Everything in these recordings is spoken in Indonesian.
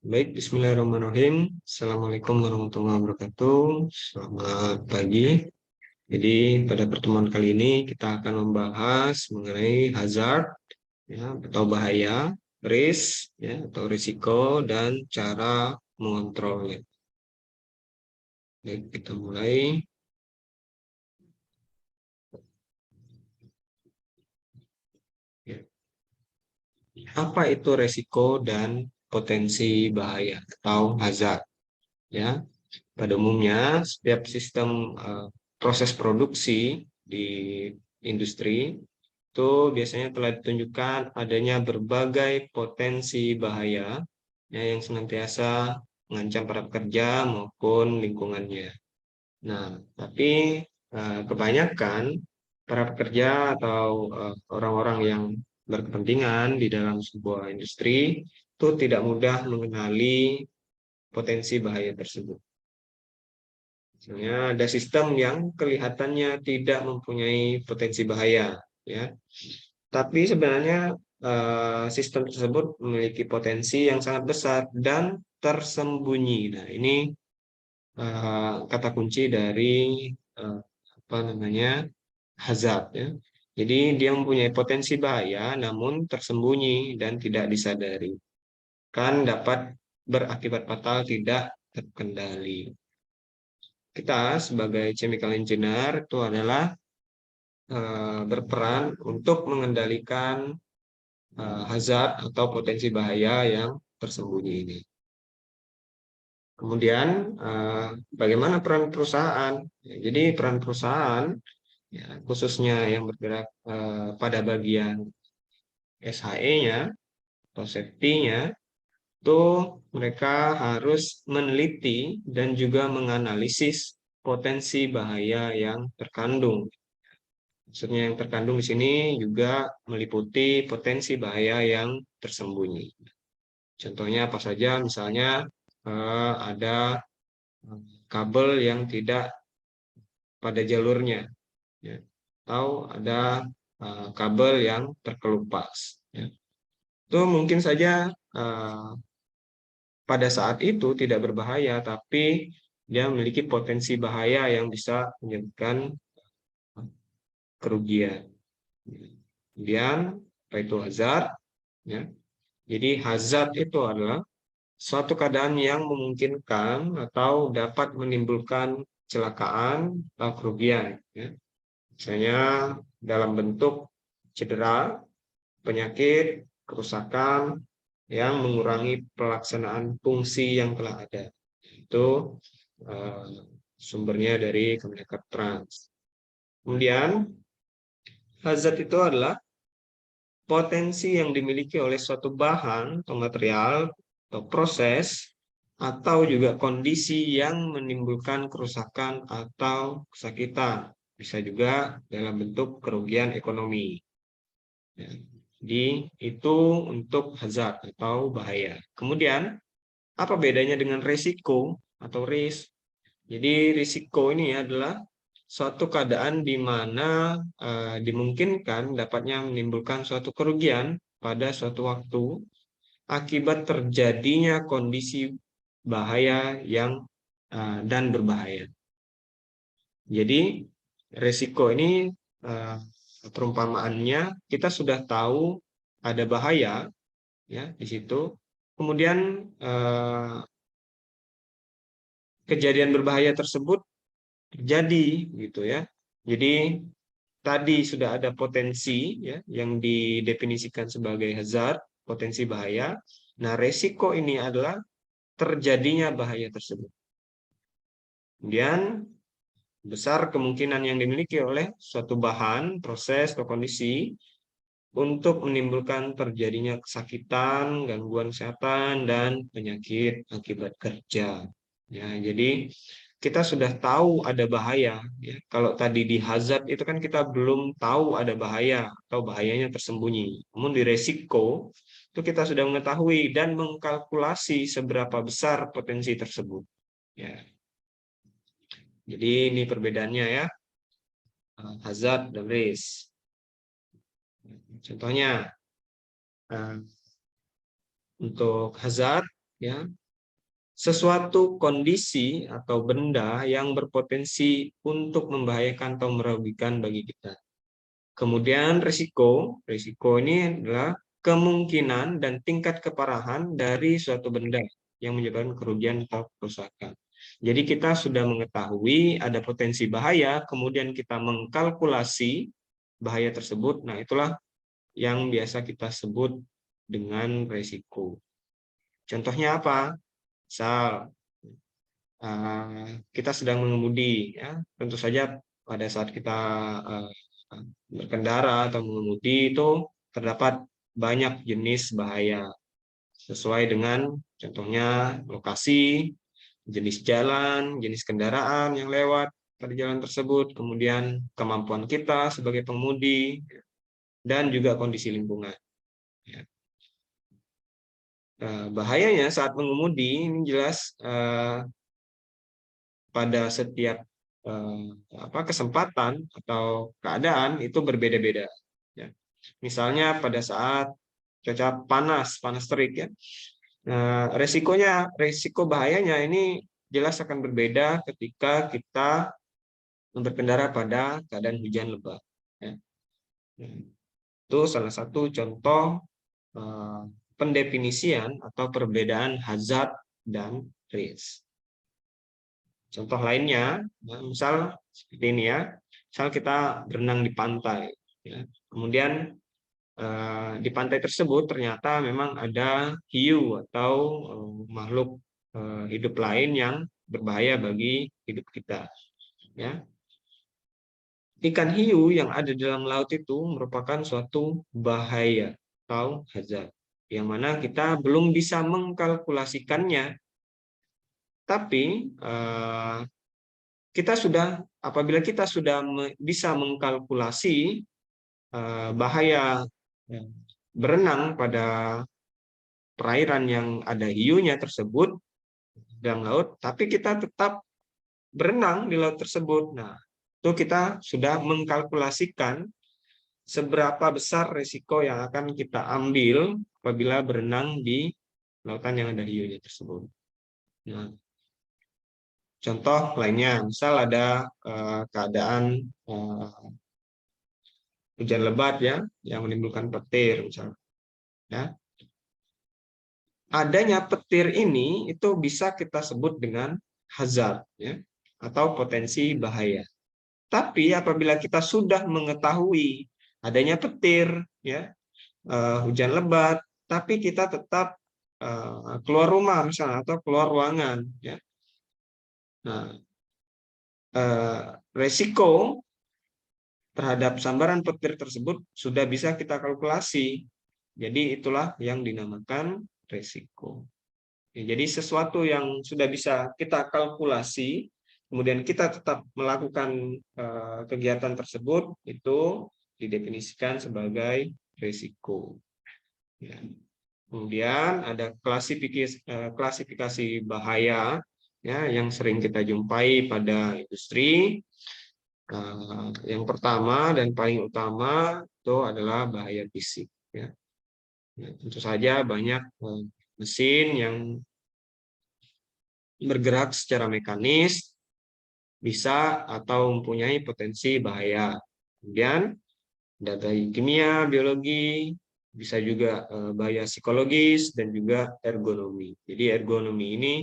Baik, bismillahirrahmanirrahim. Assalamualaikum warahmatullahi wabarakatuh. Selamat pagi. Jadi pada pertemuan kali ini kita akan membahas mengenai hazard, ya, atau bahaya, risk, ya, atau risiko, dan cara mengontrolnya. Baik, kita mulai. Ya. Apa itu resiko dan potensi bahaya atau hazard? Ya, pada umumnya setiap sistem proses produksi di industri itu biasanya telah ditunjukkan adanya berbagai potensi bahaya, ya, yang senantiasa mengancam para pekerja maupun lingkungannya. Nah, tapi kebanyakan para pekerja atau orang-orang yang berkepentingan di dalam sebuah industri itu tidak mudah mengenali potensi bahaya tersebut. Misalnya ada sistem yang kelihatannya tidak mempunyai potensi bahaya, ya. Tapi sebenarnya sistem tersebut memiliki potensi yang sangat besar dan tersembunyi. Nah, ini kata kunci dari apa namanya hazard, ya. Jadi dia mempunyai potensi bahaya namun tersembunyi dan tidak disadari. Kan dapat berakibat fatal tidak terkendali. Kita sebagai chemical engineer itu adalah berperan untuk mengendalikan hazard atau potensi bahaya yang tersembunyi ini. Kemudian bagaimana peran perusahaan? Ya, jadi peran perusahaan, ya, khususnya yang bergerak pada bagian SHE-nya atau safety-nya, itu mereka harus meneliti dan juga menganalisis potensi bahaya yang terkandung. Maksudnya yang terkandung di sini juga meliputi potensi bahaya yang tersembunyi. Contohnya apa saja? Misalnya ada kabel yang tidak pada jalurnya, ya. Atau ada kabel yang terkelupas, ya. Itu mungkin saja pada saat itu tidak berbahaya, tapi dia memiliki potensi bahaya yang bisa menyebabkan kerugian. Kemudian apa itu hazard? Ya. Jadi hazard itu adalah suatu keadaan yang memungkinkan atau dapat menimbulkan kecelakaan atau kerugian, ya. Misalnya dalam bentuk cedera, penyakit, kerusakan yang mengurangi pelaksanaan fungsi yang telah ada. Itu sumbernya dari Kemenaker Trans. Kemudian hazard itu adalah potensi yang dimiliki oleh suatu bahan atau material atau proses atau juga kondisi yang menimbulkan kerusakan atau kesakitan. Bisa juga dalam bentuk kerugian ekonomi. Ya. Jadi itu untuk hazard atau bahaya. Kemudian apa bedanya dengan risiko atau risk? Jadi risiko ini adalah suatu keadaan di mana dimungkinkan dapatnya menimbulkan suatu kerugian pada suatu waktu akibat terjadinya kondisi bahaya yang dan berbahaya. Jadi risiko ini perumpamaannya kita sudah tahu ada bahaya, ya, di situ. Kemudian kejadian berbahaya tersebut terjadi, gitu ya. Jadi tadi sudah ada potensi, ya, yang didefinisikan sebagai hazard, potensi bahaya. Nah, resiko ini adalah terjadinya bahaya tersebut. Kemudian besar kemungkinan yang dimiliki oleh suatu bahan, proses, atau kondisi untuk menimbulkan terjadinya kesakitan, gangguan kesehatan, dan penyakit akibat kerja. Ya, jadi kita sudah tahu ada bahaya, ya. Kalau tadi di hazard itu kan kita belum tahu ada bahaya atau bahayanya tersembunyi. Namun di resiko itu kita sudah mengetahui dan mengkalkulasi seberapa besar potensi tersebut. Ya. Jadi ini perbedaannya, ya, hazard dan risk. Contohnya untuk hazard ya, sesuatu kondisi atau benda yang berpotensi untuk membahayakan atau merugikan bagi kita. Kemudian risiko ini adalah kemungkinan dan tingkat keparahan dari suatu benda yang menyebabkan kerugian atau kerusakan. Jadi kita sudah mengetahui ada potensi bahaya, kemudian kita mengkalkulasi bahaya tersebut. Nah, itulah yang biasa kita sebut dengan risiko. Contohnya apa? Misal kita sedang mengemudi, ya, tentu saja pada saat kita berkendara atau mengemudi itu terdapat banyak jenis bahaya sesuai dengan contohnya lokasi, jenis jalan, jenis kendaraan yang lewat pada jalan tersebut, kemudian kemampuan kita sebagai pengemudi, dan juga kondisi lingkungan. Ya. Bahayanya saat mengemudi ini jelas pada setiap kesempatan atau keadaan itu berbeda-beda. Ya. Misalnya pada saat cuaca panas terik, ya, resiko bahayanya ini jelas akan berbeda ketika kita berkendara pada keadaan hujan lebat. Ya. Itu salah satu contoh pendefinisian atau perbedaan hazard dan risk. Contoh lainnya, misal seperti ini ya, misal kita berenang di pantai, ya. Kemudian di pantai tersebut ternyata memang ada hiu atau makhluk hidup lain yang berbahaya bagi hidup kita. Ya. Ikan hiu yang ada di dalam laut itu merupakan suatu bahaya atau hazard, yang mana kita belum bisa mengkalkulasikannya. Tapi apabila kita sudah bisa mengkalkulasi bahaya berenang pada perairan yang ada hiunya tersebut dalam laut, tapi kita tetap berenang di laut tersebut. Nah, itu kita sudah mengkalkulasikan seberapa besar risiko yang akan kita ambil apabila berenang di lautan yang ada hiunya tersebut. Nah, contoh lainnya, misal ada keadaan hujan lebat, ya, yang menimbulkan petir misalnya. Ya. Adanya petir ini itu bisa kita sebut dengan hazard, ya, atau potensi bahaya. Tapi apabila kita sudah mengetahui adanya petir, ya, hujan lebat, tapi kita tetap keluar rumah misalnya atau keluar ruangan, ya. Nah, resiko terhadap sambaran petir tersebut sudah bisa kita kalkulasi. Jadi itulah yang dinamakan resiko. Ya, jadi sesuatu yang sudah bisa kita kalkulasi, kemudian kita tetap melakukan kegiatan tersebut, itu didefinisikan sebagai resiko. Ya. Kemudian ada klasifikasi bahaya, ya, yang sering kita jumpai pada industri. Yang pertama dan paling utama itu adalah bahaya fisik. Ya. Ya, tentu saja banyak mesin yang bergerak secara mekanis bisa atau mempunyai potensi bahaya. Kemudian ada bahaya kimia, biologi, bisa juga bahaya psikologis dan juga ergonomi. Jadi ergonomi ini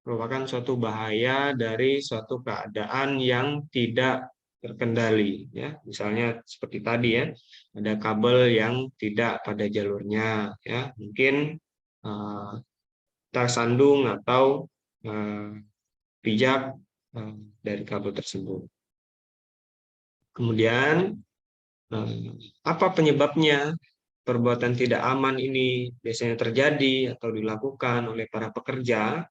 merupakan suatu bahaya dari suatu keadaan yang tidak terkendali, ya. Misalnya seperti tadi, ya, ada kabel yang tidak pada jalurnya, ya, mungkin tersandung atau pijak dari kabel tersebut. Kemudian apa penyebabnya perbuatan tidak aman ini biasanya terjadi atau dilakukan oleh para pekerja?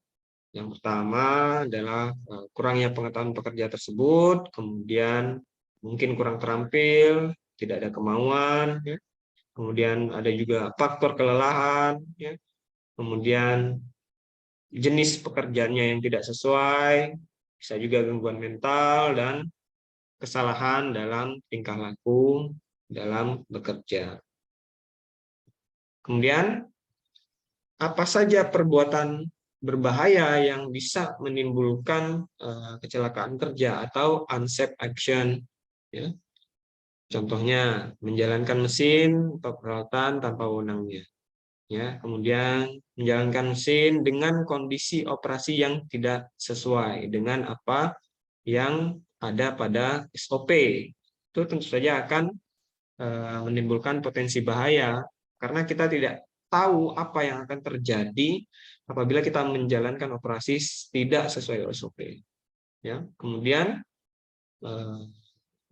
Yang pertama adalah kurangnya pengetahuan pekerja tersebut, kemudian mungkin kurang terampil, tidak ada kemauan, ya. Kemudian ada juga faktor kelelahan, ya. Kemudian jenis pekerjaannya yang tidak sesuai, bisa juga gangguan mental dan kesalahan dalam tingkah laku dalam bekerja. Kemudian apa saja perbuatan berbahaya yang bisa menimbulkan kecelakaan kerja atau unsafe action, ya. Contohnya menjalankan mesin atau peralatan tanpa wewenangnya, ya. Kemudian menjalankan mesin dengan kondisi operasi yang tidak sesuai dengan apa yang ada pada SOP. Itu tentu saja akan menimbulkan potensi bahaya karena kita tidak tahu apa yang akan terjadi apabila kita menjalankan operasi tidak sesuai SOP. Ya, kemudian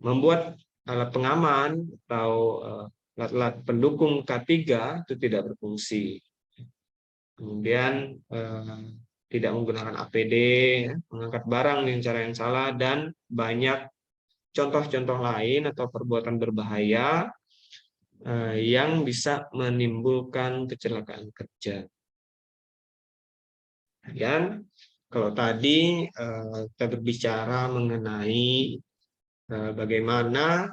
membuat alat pengaman atau alat-alat pendukung K3 itu tidak berfungsi. Kemudian tidak menggunakan APD, ya, mengangkat barang dengan cara yang salah, dan banyak contoh-contoh lain atau perbuatan berbahaya yang bisa menimbulkan kecelakaan kerja. Dan kalau tadi kita berbicara mengenai bagaimana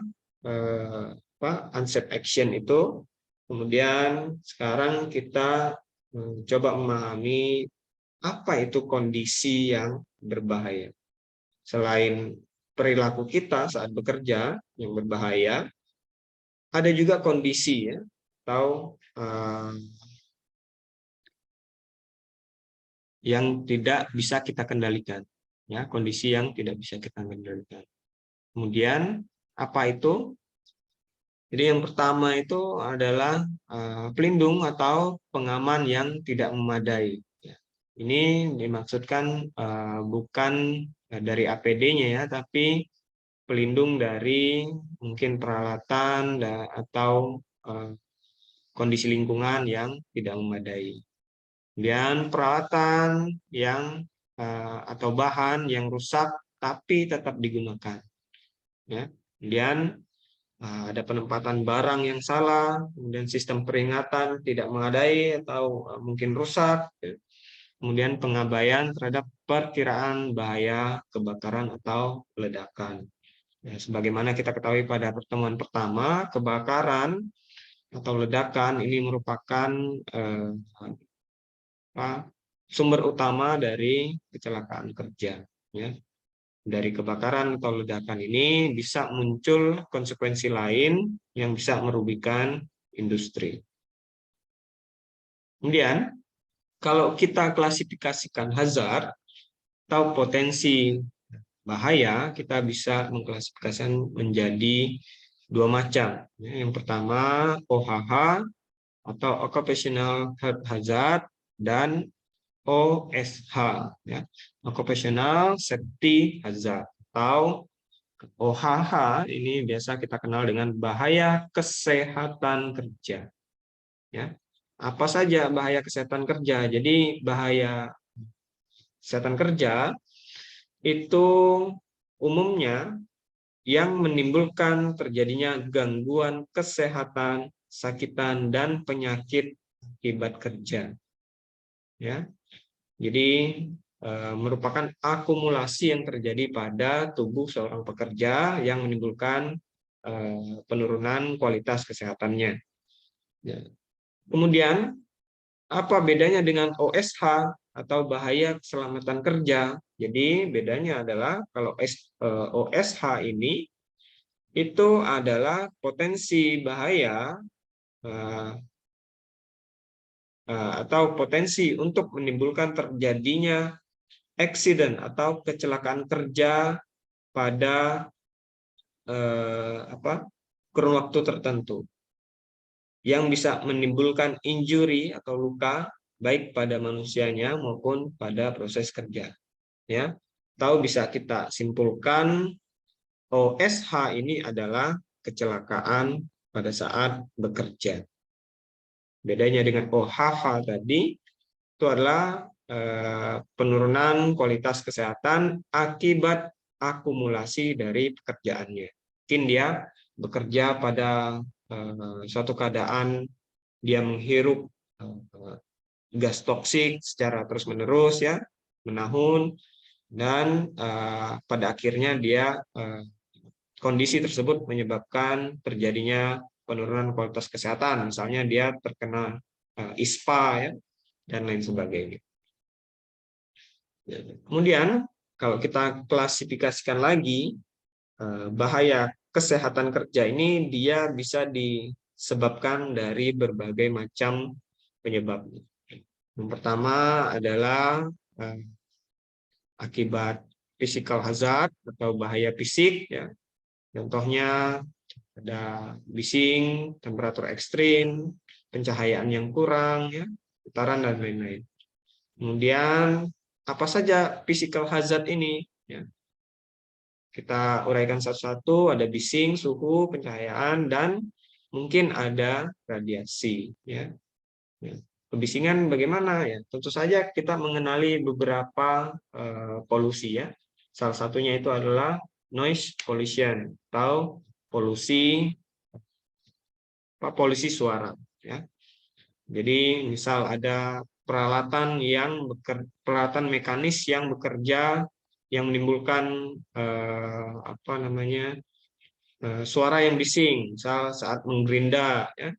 unsafe action itu, kemudian sekarang kita coba memahami apa itu kondisi yang berbahaya. Selain perilaku kita saat bekerja yang berbahaya, ada juga kondisi, ya, atau yang tidak bisa kita kendalikan, ya, kondisi yang tidak bisa kita kendalikan. Kemudian apa itu? Jadi yang pertama itu adalah pelindung atau pengaman yang tidak memadai. Ya. Ini dimaksudkan bukan dari APD-nya, ya, tapi pelindung dari mungkin peralatan atau kondisi lingkungan yang tidak memadai. Kemudian peralatan yang atau bahan yang rusak tapi tetap digunakan. Ya. Kemudian ada penempatan barang yang salah, kemudian sistem peringatan tidak memadai atau mungkin rusak, ya. Kemudian pengabaian terhadap perkiraan bahaya kebakaran atau ledakan. Ya, sebagaimana kita ketahui pada pertemuan pertama, kebakaran atau ledakan ini merupakan sumber utama dari kecelakaan kerja. Ya. Dari kebakaran atau ledakan ini bisa muncul konsekuensi lain yang bisa merugikan industri. Kemudian, kalau kita klasifikasikan hazard atau potensi bahaya, kita bisa mengklasifikasikan menjadi dua macam. Yang pertama, OHH atau Occupational Health Hazard, dan OSH, ya, Occupational Safety Hazard, atau OHH ini biasa kita kenal dengan bahaya kesehatan kerja. Ya, apa saja bahaya kesehatan kerja? Jadi bahaya kesehatan kerja itu umumnya yang menimbulkan terjadinya gangguan kesehatan, sakitan, dan penyakit akibat kerja. Ya, jadi merupakan akumulasi yang terjadi pada tubuh seorang pekerja yang menimbulkan penurunan kualitas kesehatannya. Ya. Kemudian, apa bedanya dengan OSH atau bahaya keselamatan kerja? Jadi bedanya adalah kalau OSH ini itu adalah potensi bahaya atau potensi untuk menimbulkan terjadinya accident atau kecelakaan kerja pada kurun waktu tertentu yang bisa menimbulkan injury atau luka baik pada manusianya maupun pada proses kerja. Ya, atau bisa kita simpulkan OSH ini adalah kecelakaan pada saat bekerja. Bedanya dengan OHH tadi itu adalah penurunan kualitas kesehatan akibat akumulasi dari pekerjaannya. Mungkin dia bekerja pada suatu keadaan dia menghirup gas toksik secara terus-menerus, ya, menahun, dan pada akhirnya dia kondisi tersebut menyebabkan terjadinya penurunan kualitas kesehatan. Misalnya dia terkena ISPA, ya, dan lain sebagainya. Kemudian kalau kita klasifikasikan lagi, bahaya kesehatan kerja ini dia bisa disebabkan dari berbagai macam penyebab. Yang pertama adalah akibat physical hazard atau bahaya fisik, ya. Contohnya ada bising, temperatur ekstrim, pencahayaan yang kurang, ya, getaran dan lain-lain. Kemudian apa saja physical hazard ini? Ya. Kita uraikan satu-satu, ada bising, suhu, pencahayaan, dan mungkin ada radiasi. Ya. Ya. Kebisingan bagaimana? Ya, tentu saja kita mengenali beberapa polusi, ya. Salah satunya itu adalah noise pollution atau polusi suara. Ya. Jadi misal ada peralatan peralatan mekanis yang bekerja yang menimbulkan suara yang bising, misal saat menggerinda, ya.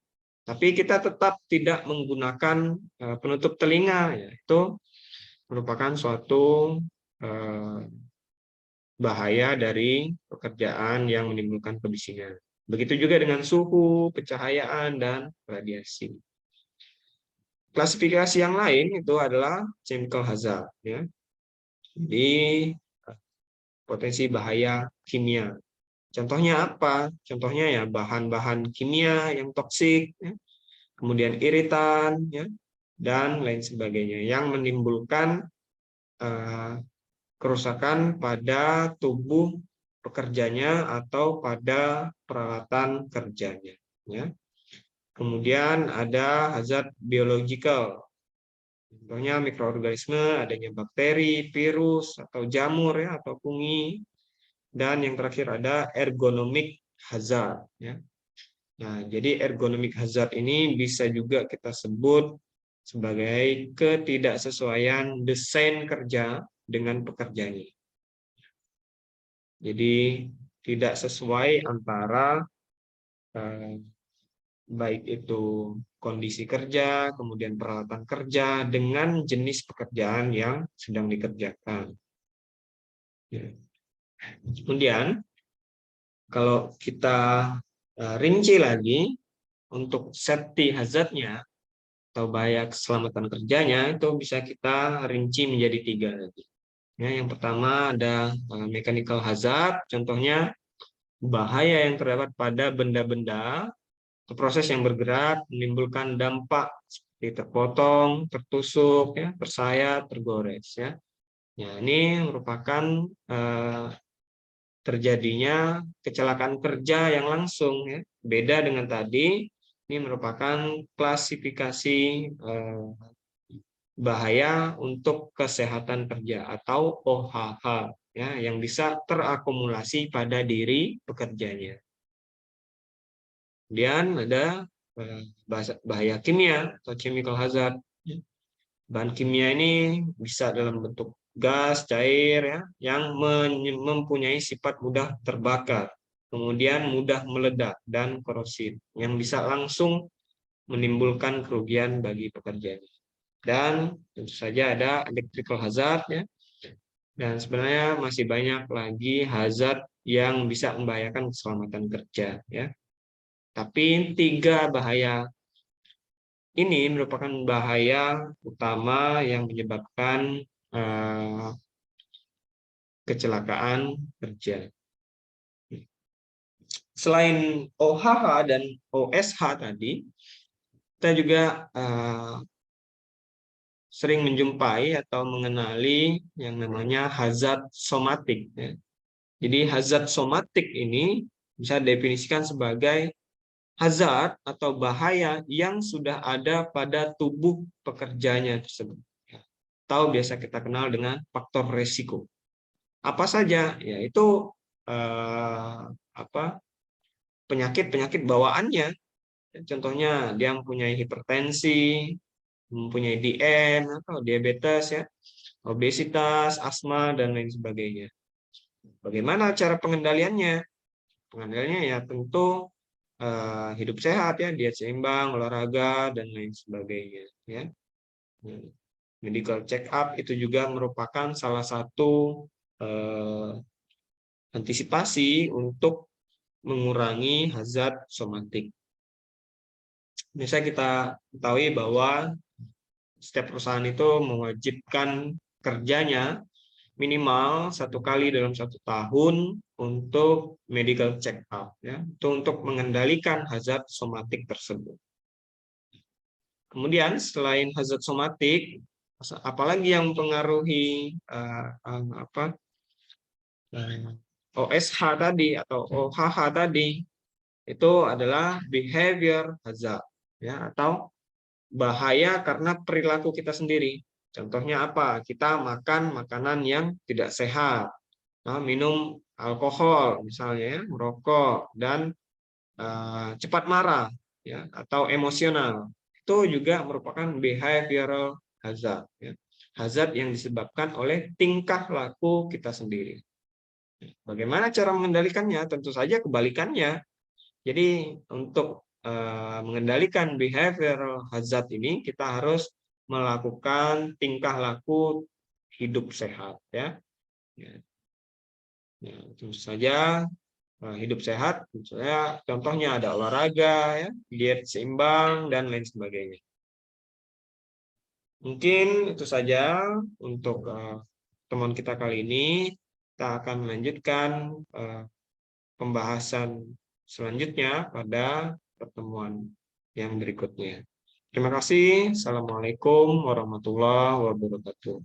Tapi kita tetap tidak menggunakan penutup telinga, ya. Itu merupakan suatu bahaya dari pekerjaan yang menimbulkan kebisingan. Begitu juga dengan suhu, pencahayaan, dan radiasi. Klasifikasi yang lain itu adalah chemical hazard, ya. Jadi potensi bahaya kimia. Contohnya apa? Contohnya ya bahan-bahan kimia yang toksik, ya. Kemudian iritan, ya, dan lain sebagainya yang menimbulkan kerusakan pada tubuh pekerjanya atau pada peralatan kerjanya, ya. Kemudian ada hazard biological. Contohnya mikroorganisme, adanya bakteri, virus, atau jamur, ya, atau fungi. Dan yang terakhir ada ergonomic hazard, ya. Nah, jadi ergonomic hazard ini bisa juga kita sebut sebagai ketidaksesuaian desain kerja dengan pekerjanya. Jadi tidak sesuai antara baik itu kondisi kerja, kemudian peralatan kerja, dengan jenis pekerjaan yang sedang dikerjakan. Ya. Kemudian, kalau kita rinci lagi, untuk safety hazard-nya, atau bahaya keselamatan kerjanya, itu bisa kita rinci menjadi 3 lagi. Ya, yang pertama ada mechanical hazard, contohnya bahaya yang terdapat pada benda-benda atau proses yang bergerak menimbulkan dampak seperti terpotong, tertusuk, ya, tersayat, tergores, ya. Ya, ini merupakan terjadinya kecelakaan kerja yang langsung, ya. Beda dengan tadi, ini merupakan klasifikasi bahaya untuk kesehatan kerja atau OHH, ya, yang bisa terakumulasi pada diri pekerjanya. Kemudian ada bahaya kimia atau chemical hazard. Bahan kimia ini bisa dalam bentuk gas, cair, ya, yang mempunyai sifat mudah terbakar, kemudian mudah meledak dan korosif, yang bisa langsung menimbulkan kerugian bagi pekerjanya. Dan tentu saja ada electrical hazard, ya. Dan sebenarnya masih banyak lagi hazard yang bisa membahayakan keselamatan kerja, ya. Tapi 3 bahaya ini merupakan bahaya utama yang menyebabkan kecelakaan kerja. Selain OHH dan OSH tadi, kita juga sering menjumpai atau mengenali yang namanya hazard somatik, ya. Jadi hazard somatik ini bisa definisikan sebagai hazard atau bahaya yang sudah ada pada tubuh pekerjanya tersebut, atau biasa kita kenal dengan faktor resiko. Apa saja? Yaitu penyakit-penyakit bawaannya. Contohnya dia mempunyai hipertensi, mempunyai DM atau diabetes, ya, obesitas, asma, dan lain sebagainya. Bagaimana cara pengendaliannya? Pengendaliannya ya tentu hidup sehat, ya, diet seimbang, olahraga, dan lain sebagainya, ya. Medical check up itu juga merupakan salah satu antisipasi untuk mengurangi hazard somatik. Misalnya kita ketahui bahwa setiap perusahaan itu mewajibkan kerjanya minimal 1 kali dalam 1 tahun untuk medical check up, ya, itu untuk mengendalikan hazard somatik tersebut. Kemudian selain hazard somatik, apalagi yang mempengaruhi OSH tadi atau OHH tadi, itu adalah behavior hazard, ya, atau bahaya karena perilaku kita sendiri. Contohnya apa? Kita makan makanan yang tidak sehat, minum alkohol misalnya, ya, merokok, dan cepat marah, ya, atau emosional. Itu juga merupakan behavioral hazard, ya. Hazard yang disebabkan oleh tingkah laku kita sendiri. Bagaimana cara mengendalikannya? Tentu saja kebalikannya. Jadi untuk mengendalikan behavioral hazard ini, kita harus melakukan tingkah laku hidup sehat, ya. Ya, tentu saja hidup sehat, misalnya contohnya ada olahraga, ya, diet seimbang, dan lain sebagainya. Mungkin itu saja untuk teman kita kali ini. Kita akan melanjutkan pembahasan selanjutnya pada pertemuan yang berikutnya. Terima kasih. Assalamualaikum warahmatullahi wabarakatuh.